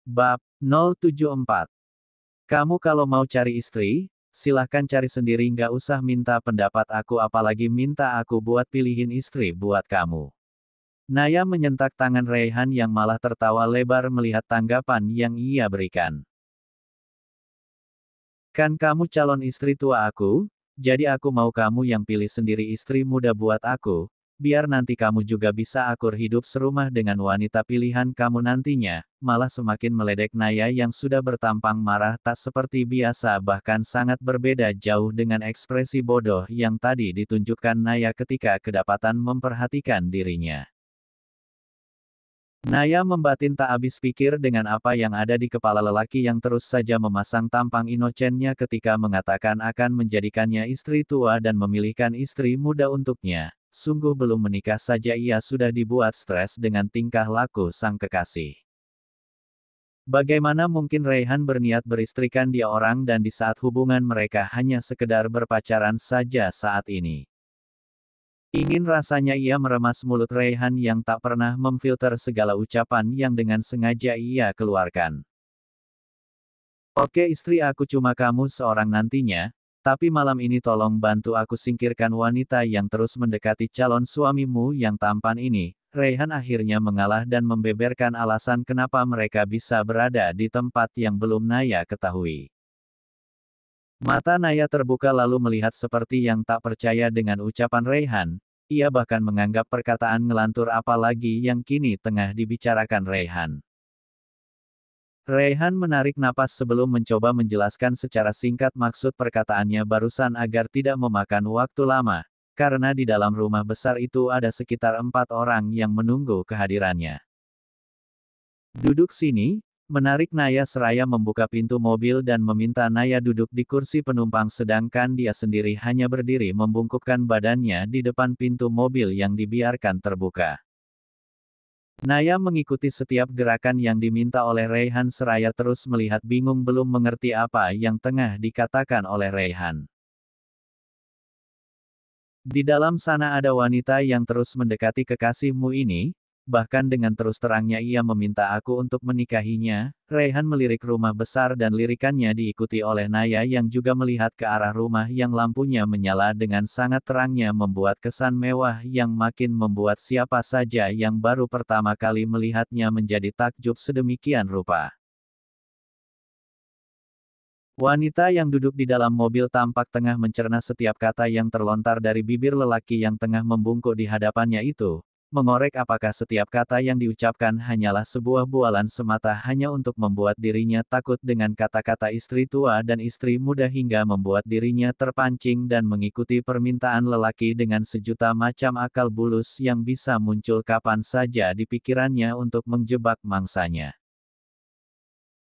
Bab 074. Kamu kalau mau cari istri, silahkan cari sendiri, nggak usah minta pendapat aku, apalagi minta aku buat pilihin istri buat kamu. Naya menyentak tangan Raihan yang malah tertawa lebar melihat tanggapan yang ia berikan. Kan kamu calon istri tua aku, jadi aku mau kamu yang pilih sendiri istri muda buat aku, biar nanti kamu juga bisa akur hidup serumah dengan wanita pilihan kamu nantinya. Malah semakin meledek Naya yang sudah bertampang marah tak seperti biasa, bahkan sangat berbeda jauh dengan ekspresi bodoh yang tadi ditunjukkan Naya ketika kedapatan memperhatikan dirinya. Naya membatin tak habis pikir dengan apa yang ada di kepala lelaki yang terus saja memasang tampang inocennya ketika mengatakan akan menjadikannya istri tua dan memilihkan istri muda untuknya. Sungguh belum menikah saja ia sudah dibuat stres dengan tingkah laku sang kekasih. Bagaimana mungkin Raihan berniat beristrikan dia orang dan di saat hubungan mereka hanya sekedar berpacaran saja saat ini. Ingin rasanya ia meremas mulut Raihan yang tak pernah memfilter segala ucapan yang dengan sengaja ia keluarkan. Oke, istri aku cuma kamu seorang nantinya, tapi malam ini tolong bantu aku singkirkan wanita yang terus mendekati calon suamimu yang tampan ini. Raihan akhirnya mengalah dan membeberkan alasan kenapa mereka bisa berada di tempat yang belum Naya ketahui. Mata Naya terbuka lalu melihat seperti yang tak percaya dengan ucapan Raihan. Ia bahkan menganggap perkataan ngelantur apalagi yang kini tengah dibicarakan Raihan. Raihan menarik napas sebelum mencoba menjelaskan secara singkat maksud perkataannya barusan agar tidak memakan waktu lama, karena di dalam rumah besar itu ada sekitar 4 orang yang menunggu kehadirannya. Duduk sini, menarik Naya seraya membuka pintu mobil dan meminta Naya duduk di kursi penumpang sedangkan dia sendiri hanya berdiri membungkukkan badannya di depan pintu mobil yang dibiarkan terbuka. Naya mengikuti setiap gerakan yang diminta oleh Raihan seraya terus melihat bingung belum mengerti apa yang tengah dikatakan oleh Raihan. Di dalam sana ada wanita yang terus mendekati kekasihmu ini, bahkan dengan terus terangnya ia meminta aku untuk menikahinya. Raihan melirik rumah besar dan lirikannya diikuti oleh Naya yang juga melihat ke arah rumah yang lampunya menyala dengan sangat terangnya membuat kesan mewah yang makin membuat siapa saja yang baru pertama kali melihatnya menjadi takjub sedemikian rupa. Wanita yang duduk di dalam mobil tampak tengah mencerna setiap kata yang terlontar dari bibir lelaki yang tengah membungkuk di hadapannya itu, mengorek apakah setiap kata yang diucapkan hanyalah sebuah bualan semata hanya untuk membuat dirinya takut dengan kata-kata istri tua dan istri muda hingga membuat dirinya terpancing dan mengikuti permintaan lelaki dengan sejuta macam akal bulus yang bisa muncul kapan saja di pikirannya untuk menjebak mangsanya.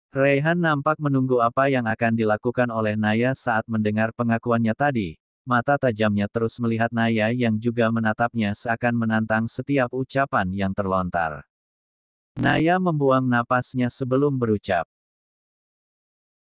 Raihan nampak menunggu apa yang akan dilakukan oleh Naya saat mendengar pengakuannya tadi. Mata tajamnya terus melihat Naya yang juga menatapnya seakan menantang setiap ucapan yang terlontar. Naya membuang napasnya sebelum berucap.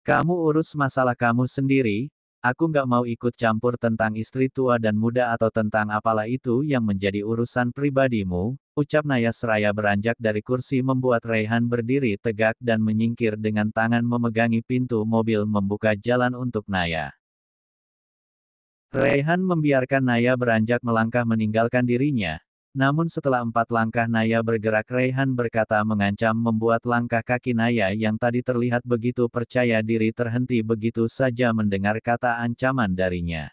Kamu urus masalah kamu sendiri, aku nggak mau ikut campur tentang istri tua dan muda atau tentang apalah itu yang menjadi urusan pribadimu, ucap Naya seraya beranjak dari kursi membuat Raihan berdiri tegak dan menyingkir dengan tangan memegangi pintu mobil membuka jalan untuk Naya. Raihan membiarkan Naya beranjak melangkah meninggalkan dirinya. Namun setelah 4 langkah Naya bergerak, Raihan berkata mengancam membuat langkah kaki Naya yang tadi terlihat begitu percaya diri terhenti begitu saja mendengar kata ancaman darinya.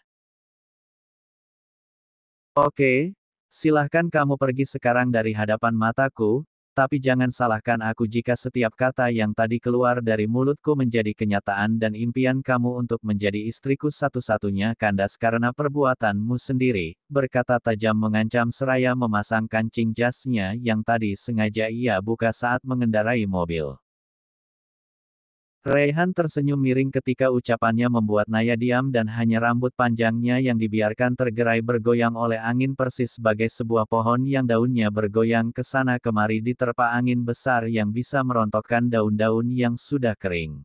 Oke, silahkan kamu pergi sekarang dari hadapan mataku, tapi jangan salahkan aku jika setiap kata yang tadi keluar dari mulutku menjadi kenyataan dan impian kamu untuk menjadi istriku satu-satunya kandas karena perbuatanmu sendiri, berkata tajam mengancam seraya memasang kancing jasnya yang tadi sengaja ia buka saat mengendarai mobil. Raihan tersenyum miring ketika ucapannya membuat Naya diam dan hanya rambut panjangnya yang dibiarkan tergerai bergoyang oleh angin persis sebagai sebuah pohon yang daunnya bergoyang ke sana kemari diterpa angin besar yang bisa merontokkan daun-daun yang sudah kering.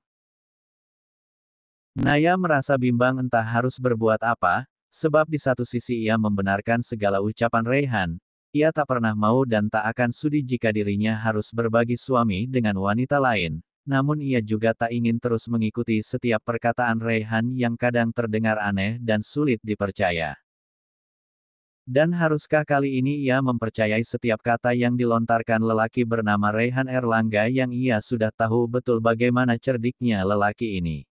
Naya merasa bimbang entah harus berbuat apa, sebab di satu sisi ia membenarkan segala ucapan Raihan, ia tak pernah mau dan tak akan sudi jika dirinya harus berbagi suami dengan wanita lain. namun ia juga tak ingin terus mengikuti setiap perkataan Raihan yang kadang terdengar aneh dan sulit dipercaya. Dan haruskah kali ini ia mempercayai setiap kata yang dilontarkan lelaki bernama Raihan Erlangga yang ia sudah tahu betul bagaimana cerdiknya lelaki ini?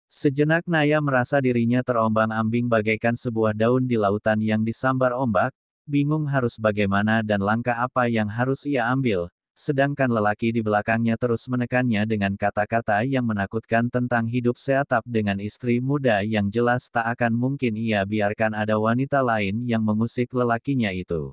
Sejenak Naya merasa dirinya terombang-ambing bagaikan sebuah daun di lautan yang disambar ombak, bingung harus bagaimana dan langkah apa yang harus ia ambil, sedangkan lelaki di belakangnya terus menekannya dengan kata-kata yang menakutkan tentang hidup seatap dengan istri muda yang jelas tak akan mungkin ia biarkan ada wanita lain yang mengusik lelakinya itu.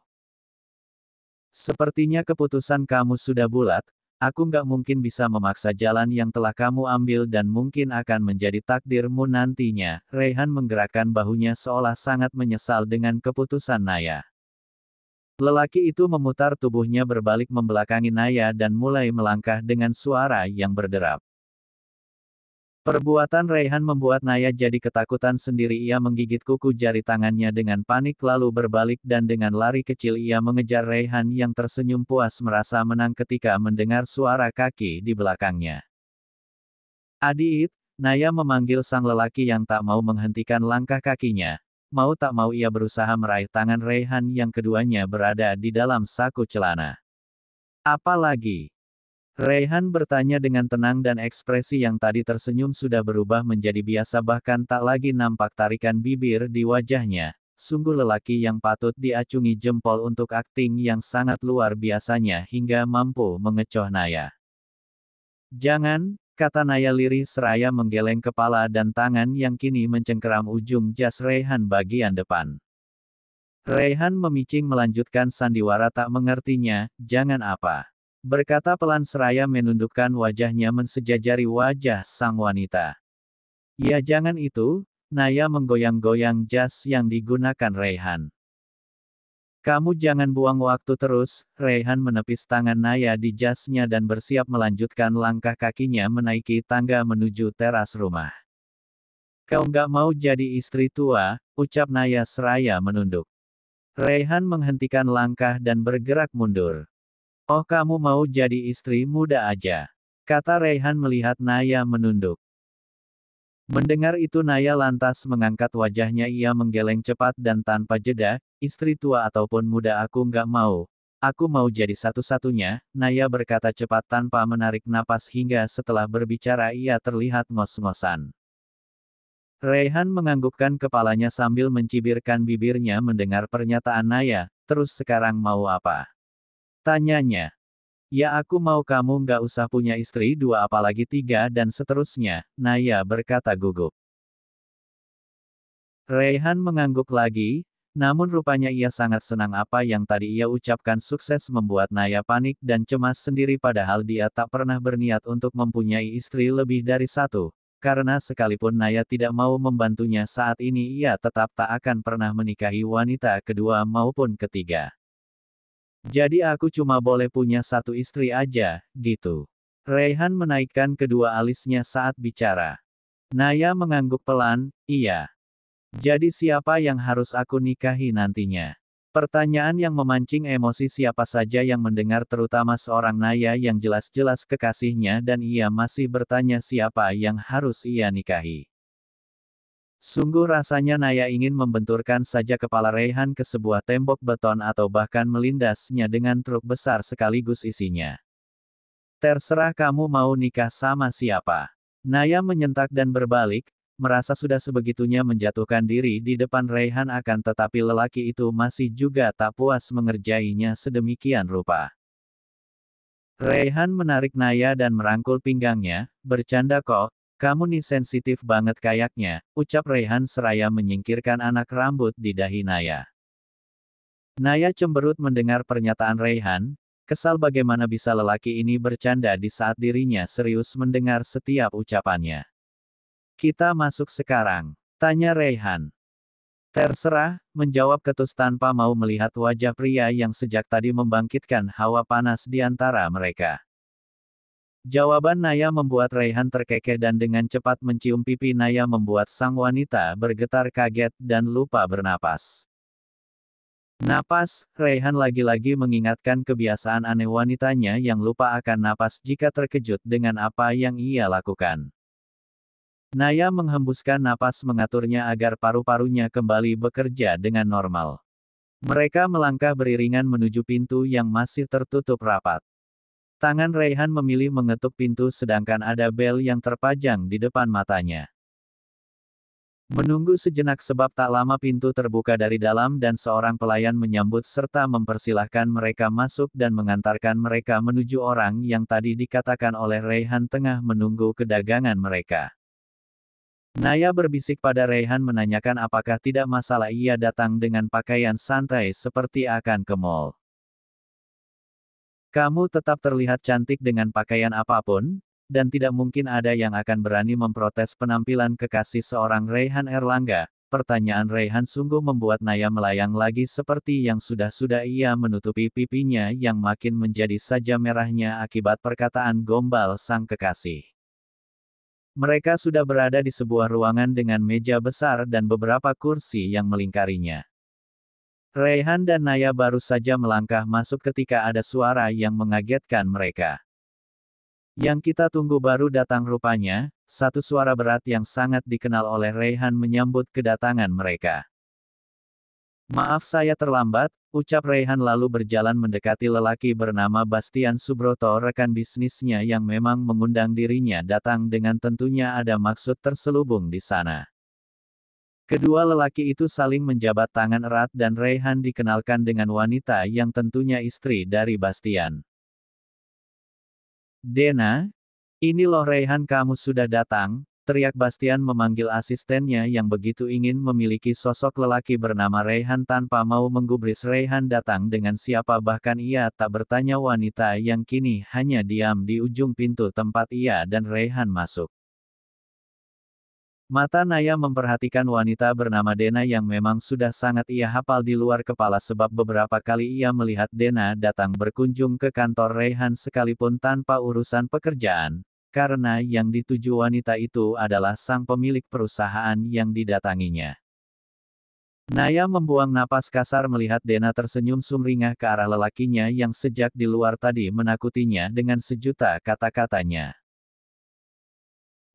Sepertinya keputusan kamu sudah bulat. Aku nggak mungkin bisa memaksa jalan yang telah kamu ambil dan mungkin akan menjadi takdirmu nantinya. Raihan menggerakkan bahunya seolah sangat menyesal dengan keputusan Naya. Lelaki itu memutar tubuhnya berbalik membelakangi Naya dan mulai melangkah dengan suara yang berderap. Perbuatan Raihan membuat Naya jadi ketakutan sendiri. Ia menggigit kuku jari tangannya dengan panik lalu berbalik dan dengan lari kecil ia mengejar Raihan yang tersenyum puas merasa menang ketika mendengar suara kaki di belakangnya. Adit, Naya memanggil sang lelaki yang tak mau menghentikan langkah kakinya. Mau tak mau ia berusaha meraih tangan Raihan yang keduanya berada di dalam saku celana. Apa lagi? Raihan bertanya dengan tenang dan ekspresi yang tadi tersenyum sudah berubah menjadi biasa bahkan tak lagi nampak tarikan bibir di wajahnya. Sungguh lelaki yang patut diacungi jempol untuk akting yang sangat luar biasanya hingga mampu mengecoh Naya. Jangan, kata Naya lirih seraya menggeleng kepala dan tangan yang kini mencengkeram ujung jas Raihan bagian depan. Raihan memicing melanjutkan sandiwara tak mengertinya, jangan apa? Berkata pelan seraya menundukkan wajahnya mensejajari wajah sang wanita. Ya jangan itu, Naya menggoyang-goyang jas yang digunakan Raihan. Kamu jangan buang waktu terus, Raihan menepis tangan Naya di jasnya dan bersiap melanjutkan langkah kakinya menaiki tangga menuju teras rumah. Kau nggak mau jadi istri tua, ucap Naya seraya menunduk. Raihan menghentikan langkah dan bergerak mundur. Oh kamu mau jadi istri muda aja. Kata Raihan melihat Naya menunduk. Mendengar itu Naya lantas mengangkat wajahnya ia menggeleng cepat dan tanpa jeda, istri tua ataupun muda aku nggak mau. Aku mau jadi satu-satunya, Naya berkata cepat tanpa menarik napas hingga setelah berbicara ia terlihat ngos-ngosan. Raihan menganggukkan kepalanya sambil mencibirkan bibirnya mendengar pernyataan Naya, terus sekarang mau apa? Tanyanya. Ya aku mau kamu nggak usah punya istri dua apalagi tiga dan seterusnya, Naya berkata gugup. Raihan mengangguk lagi, namun rupanya ia sangat senang apa yang tadi ia ucapkan sukses membuat Naya panik dan cemas sendiri padahal dia tak pernah berniat untuk mempunyai istri lebih dari satu. Karena sekalipun Naya tidak mau membantunya saat ini ia tetap tak akan pernah menikahi wanita kedua maupun ketiga. Jadi aku cuma boleh punya satu istri aja, gitu. Raihan menaikkan kedua alisnya saat bicara. Naya mengangguk pelan, iya. Jadi siapa yang harus aku nikahi nantinya? Pertanyaan yang memancing emosi siapa saja yang mendengar terutama seorang Naya yang jelas-jelas kekasihnya dan ia masih bertanya siapa yang harus ia nikahi. Sungguh rasanya Naya ingin membenturkan saja kepala Raihan ke sebuah tembok beton atau bahkan melindasnya dengan truk besar sekaligus isinya. Terserah kamu mau nikah sama siapa. Naya menyentak dan berbalik, merasa sudah sebegitunya menjatuhkan diri di depan Raihan akan tetapi lelaki itu masih juga tak puas mengerjainya sedemikian rupa. Raihan menarik Naya dan merangkul pinggangnya, bercanda kok. Kamu nih sensitif banget kayaknya, ucap Raihan seraya menyingkirkan anak rambut di dahi Naya. Naya cemberut mendengar pernyataan Raihan, kesal bagaimana bisa lelaki ini bercanda di saat dirinya serius mendengar setiap ucapannya. Kita masuk sekarang, tanya Raihan. Terserah, menjawab ketus tanpa mau melihat wajah pria yang sejak tadi membangkitkan hawa panas di antara mereka. Jawaban Naya membuat Raihan terkekeh dan dengan cepat mencium pipi Naya membuat sang wanita bergetar kaget dan lupa bernapas. Napas, Raihan lagi-lagi mengingatkan kebiasaan aneh wanitanya yang lupa akan napas jika terkejut dengan apa yang ia lakukan. Naya menghembuskan napas mengaturnya agar paru-parunya kembali bekerja dengan normal. Mereka melangkah beriringan menuju pintu yang masih tertutup rapat. Tangan Raihan memilih mengetuk pintu sedangkan ada bel yang terpajang di depan matanya. Menunggu sejenak sebab tak lama pintu terbuka dari dalam dan seorang pelayan menyambut serta mempersilahkan mereka masuk dan mengantarkan mereka menuju orang yang tadi dikatakan oleh Raihan tengah menunggu kedagangan mereka. Naya berbisik pada Raihan menanyakan apakah tidak masalah ia datang dengan pakaian santai seperti akan ke mall. Kamu tetap terlihat cantik dengan pakaian apapun, dan tidak mungkin ada yang akan berani memprotes penampilan kekasih seorang Raihan Erlangga. Pertanyaan Raihan sungguh membuat Naya melayang lagi seperti yang sudah-sudah ia menutupi pipinya yang makin menjadi saja merahnya akibat perkataan gombal sang kekasih. Mereka sudah berada di sebuah ruangan dengan meja besar dan beberapa kursi yang melingkarinya. Raihan dan Naya baru saja melangkah masuk ketika ada suara yang mengagetkan mereka. Yang kita tunggu baru datang rupanya, satu suara berat yang sangat dikenal oleh Raihan menyambut kedatangan mereka. Maaf saya terlambat, ucap Raihan lalu berjalan mendekati lelaki bernama Bastian Subroto rekan bisnisnya yang memang mengundang dirinya datang dengan tentunya ada maksud terselubung di sana. Kedua lelaki itu saling menjabat tangan erat dan Raihan dikenalkan dengan wanita yang tentunya istri dari Bastian. Dena, ini loh Raihan kamu sudah datang, teriak Bastian memanggil asistennya yang begitu ingin memiliki sosok lelaki bernama Raihan tanpa mau menggubris Raihan datang dengan siapa bahkan ia tak bertanya wanita yang kini hanya diam di ujung pintu tempat ia dan Raihan masuk. Mata Naya memperhatikan wanita bernama Dena yang memang sudah sangat ia hafal di luar kepala sebab beberapa kali ia melihat Dena datang berkunjung ke kantor Raihan sekalipun tanpa urusan pekerjaan, karena yang dituju wanita itu adalah sang pemilik perusahaan yang didatanginya. Naya membuang napas kasar melihat Dena tersenyum sumringah ke arah lelakinya yang sejak di luar tadi menakutinya dengan sejuta kata-katanya.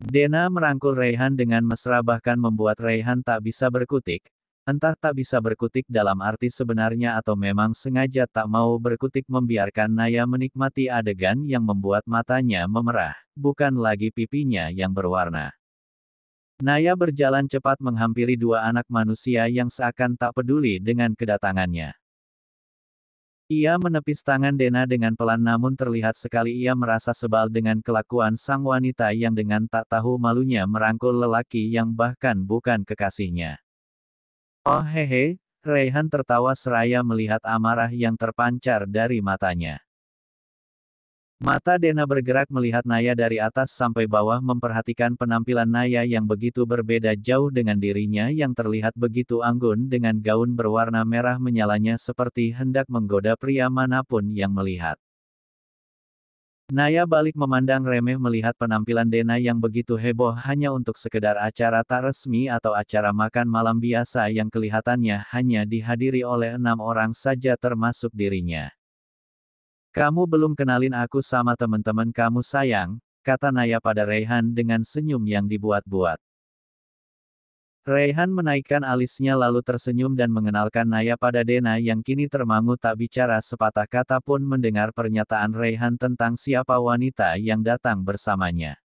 Dena merangkul Raihan dengan mesra bahkan membuat Raihan tak bisa berkutik. Entah tak bisa berkutik dalam arti sebenarnya atau memang sengaja tak mau berkutik membiarkan Naya menikmati adegan yang membuat matanya memerah, bukan lagi pipinya yang berwarna. Naya berjalan cepat menghampiri dua anak manusia yang seakan tak peduli dengan kedatangannya. Ia menepis tangan Dena dengan pelan namun terlihat sekali ia merasa sebal dengan kelakuan sang wanita yang dengan tak tahu malunya merangkul lelaki yang bahkan bukan kekasihnya. Oh hehe, Raihan tertawa seraya melihat amarah yang terpancar dari matanya. Mata Dena bergerak melihat Naya dari atas sampai bawah memperhatikan penampilan Naya yang begitu berbeda jauh dengan dirinya yang terlihat begitu anggun dengan gaun berwarna merah menyalanya seperti hendak menggoda pria manapun yang melihat. Naya balik memandang remeh melihat penampilan Dena yang begitu heboh hanya untuk sekedar acara tak resmi atau acara makan malam biasa yang kelihatannya hanya dihadiri oleh 6 orang saja termasuk dirinya. Kamu belum kenalin aku sama teman-teman kamu sayang, kata Naya pada Raihan dengan senyum yang dibuat-buat. Raihan menaikkan alisnya lalu tersenyum dan mengenalkan Naya pada Dena yang kini termangu tak bicara sepatah kata pun mendengar pernyataan Raihan tentang siapa wanita yang datang bersamanya.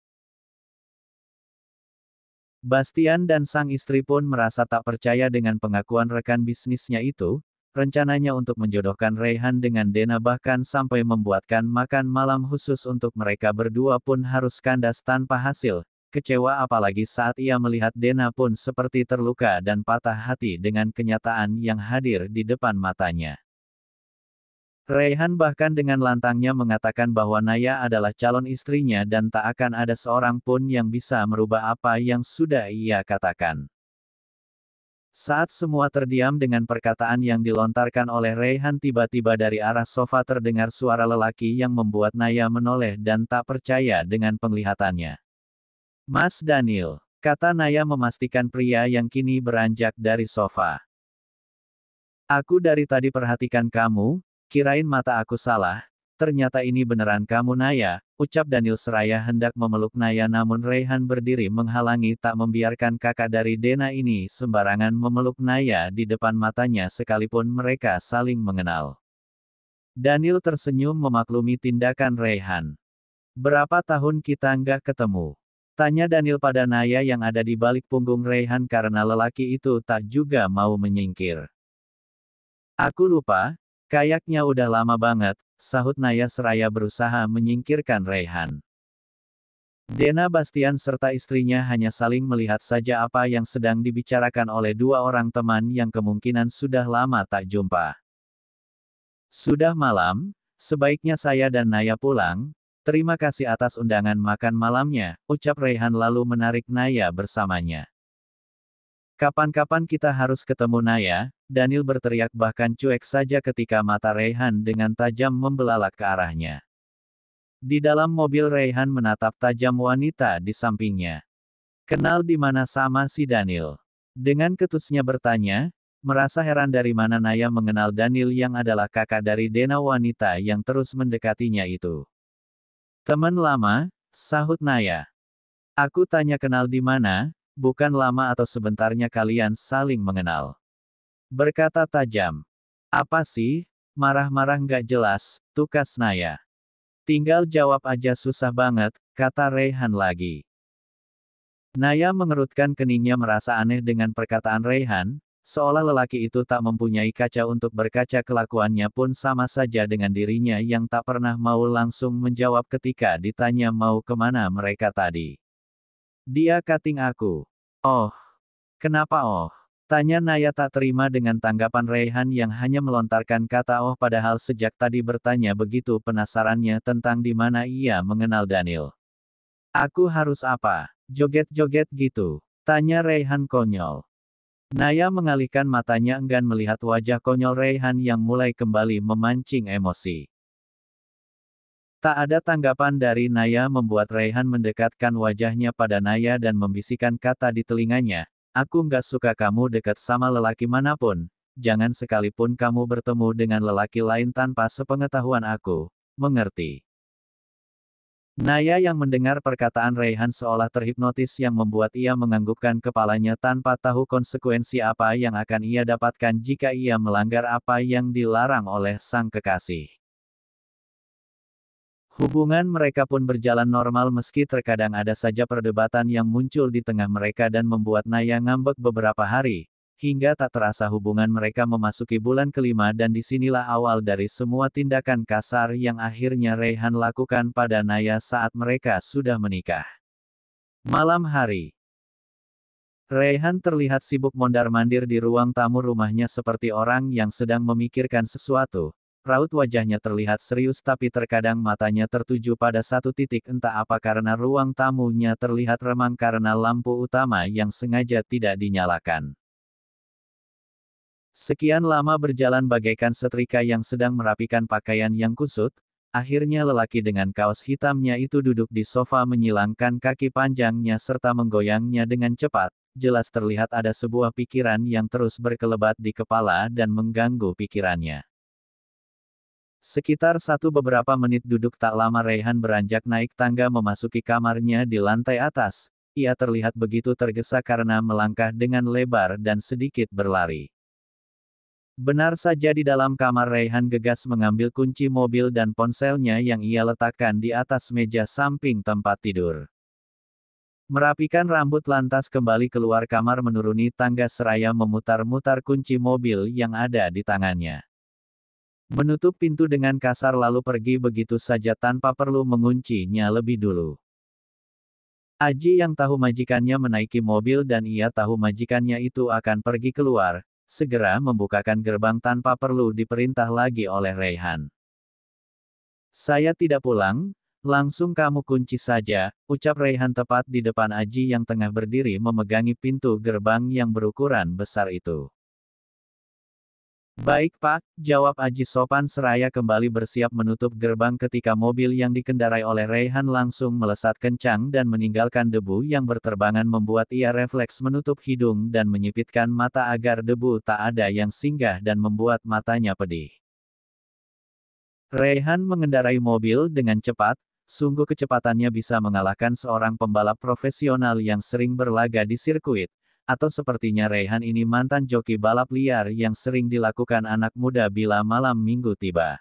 Bastian dan sang istri pun merasa tak percaya dengan pengakuan rekan bisnisnya itu. Rencananya untuk menjodohkan Raihan dengan Dena bahkan sampai membuatkan makan malam khusus untuk mereka berdua pun harus kandas tanpa hasil. Kecewa apalagi saat ia melihat Dena pun seperti terluka dan patah hati dengan kenyataan yang hadir di depan matanya. Raihan bahkan dengan lantangnya mengatakan bahwa Naya adalah calon istrinya dan tak akan ada seorang pun yang bisa merubah apa yang sudah ia katakan. Saat semua terdiam dengan perkataan yang dilontarkan oleh Raihan tiba-tiba dari arah sofa terdengar suara lelaki yang membuat Naya menoleh dan tak percaya dengan penglihatannya. Mas Daniel, kata Naya memastikan pria yang kini beranjak dari sofa. Aku dari tadi perhatikan kamu, kirain mata aku salah. Ternyata ini beneran kamu Naya, ucap Daniel seraya hendak memeluk Naya namun Raihan berdiri menghalangi tak membiarkan kakak dari Dena ini sembarangan memeluk Naya di depan matanya sekalipun mereka saling mengenal. Daniel tersenyum memaklumi tindakan Raihan. Berapa tahun kita nggak ketemu? Tanya Daniel pada Naya yang ada di balik punggung Raihan karena lelaki itu tak juga mau menyingkir. Aku lupa, kayaknya udah lama banget, sahut Naya seraya berusaha menyingkirkan Raihan. Dena Bastian serta istrinya hanya saling melihat saja apa yang sedang dibicarakan oleh dua orang teman yang kemungkinan sudah lama tak jumpa. Sudah malam, sebaiknya saya dan Naya pulang. Terima kasih atas undangan makan malamnya, ucap Raihan lalu menarik Naya bersamanya. Kapan-kapan kita harus ketemu Naya, Daniel berteriak bahkan cuek saja ketika mata Raihan dengan tajam membelalak ke arahnya. Di dalam mobil Raihan menatap tajam wanita di sampingnya. Kenal di mana sama si Daniel? Dengan ketusnya bertanya, merasa heran dari mana Naya mengenal Daniel yang adalah kakak dari Dena wanita yang terus mendekatinya itu. Teman lama, sahut Naya. Aku tanya kenal di mana, bukan lama atau sebentarnya kalian saling mengenal. Berkata tajam. Apa sih, marah-marah nggak jelas, tukas Naya. Tinggal jawab aja susah banget, kata Raihan lagi. Naya mengerutkan keningnya merasa aneh dengan perkataan Raihan, seolah lelaki itu tak mempunyai kaca untuk berkaca kelakuannya pun sama saja dengan dirinya yang tak pernah mau langsung menjawab ketika ditanya mau kemana mereka tadi. Dia cutting aku. Oh. Kenapa oh? Tanya Naya tak terima dengan tanggapan Raihan yang hanya melontarkan kata oh padahal sejak tadi bertanya begitu penasarannya tentang di mana ia mengenal Daniel. Aku harus apa? Joget-joget gitu? Tanya Raihan konyol. Naya mengalihkan matanya enggan melihat wajah konyol Raihan yang mulai kembali memancing emosi. Tak ada tanggapan dari Naya membuat Raihan mendekatkan wajahnya pada Naya dan membisikkan kata di telinganya, aku nggak suka kamu dekat sama lelaki manapun, jangan sekalipun kamu bertemu dengan lelaki lain tanpa sepengetahuan aku, mengerti? Naya yang mendengar perkataan Raihan seolah terhipnotis yang membuat ia menganggukkan kepalanya tanpa tahu konsekuensi apa yang akan ia dapatkan jika ia melanggar apa yang dilarang oleh sang kekasih. Hubungan mereka pun berjalan normal meski terkadang ada saja perdebatan yang muncul di tengah mereka dan membuat Naya ngambek beberapa hari, hingga tak terasa hubungan mereka memasuki bulan kelima dan disinilah awal dari semua tindakan kasar yang akhirnya Raihan lakukan pada Naya saat mereka sudah menikah. Malam hari. Raihan terlihat sibuk mondar-mandir di ruang tamu rumahnya seperti orang yang sedang memikirkan sesuatu. Raut wajahnya terlihat serius tapi terkadang matanya tertuju pada satu titik entah apa karena ruang tamunya terlihat remang karena lampu utama yang sengaja tidak dinyalakan. Sekian lama berjalan bagaikan setrika yang sedang merapikan pakaian yang kusut, akhirnya lelaki dengan kaos hitamnya itu duduk di sofa menyilangkan kaki panjangnya serta menggoyangnya dengan cepat, jelas terlihat ada sebuah pikiran yang terus berkelebat di kepala dan mengganggu pikirannya. Sekitar beberapa menit duduk tak lama Raihan beranjak naik tangga memasuki kamarnya di lantai atas, ia terlihat begitu tergesa karena melangkah dengan lebar dan sedikit berlari. Benar saja di dalam kamar Raihan gegas mengambil kunci mobil dan ponselnya yang ia letakkan di atas meja samping tempat tidur. Merapikan rambut lantas kembali keluar kamar menuruni tangga seraya memutar-mutar kunci mobil yang ada di tangannya. Menutup pintu dengan kasar lalu pergi begitu saja tanpa perlu menguncinya lebih dulu. Aji yang tahu majikannya menaiki mobil dan ia tahu majikannya itu akan pergi keluar, segera membukakan gerbang tanpa perlu diperintah lagi oleh Raihan. Saya tidak pulang, langsung kamu kunci saja, ucap Raihan tepat di depan Aji yang tengah berdiri memegangi pintu gerbang yang berukuran besar itu. Baik Pak, jawab Aji sopan seraya kembali bersiap menutup gerbang ketika mobil yang dikendarai oleh Raihan langsung melesat kencang dan meninggalkan debu yang berterbangan membuat ia refleks menutup hidung dan menyipitkan mata agar debu tak ada yang singgah dan membuat matanya pedih. Raihan mengendarai mobil dengan cepat, sungguh kecepatannya bisa mengalahkan seorang pembalap profesional yang sering berlaga di sirkuit. Atau sepertinya Raihan ini mantan joki balap liar yang sering dilakukan anak muda bila malam minggu tiba.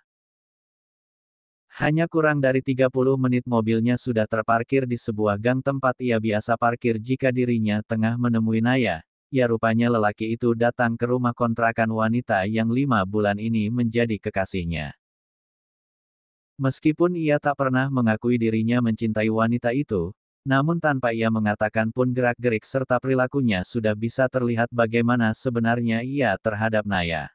Hanya kurang dari 30 menit mobilnya sudah terparkir di sebuah gang tempat ia biasa parkir jika dirinya tengah menemui Naya. Ya rupanya lelaki itu datang ke rumah kontrakan wanita yang 5 bulan ini menjadi kekasihnya. Meskipun ia tak pernah mengakui dirinya mencintai wanita itu, namun tanpa ia mengatakan pun gerak-gerik serta perilakunya sudah bisa terlihat bagaimana sebenarnya ia terhadap Naya.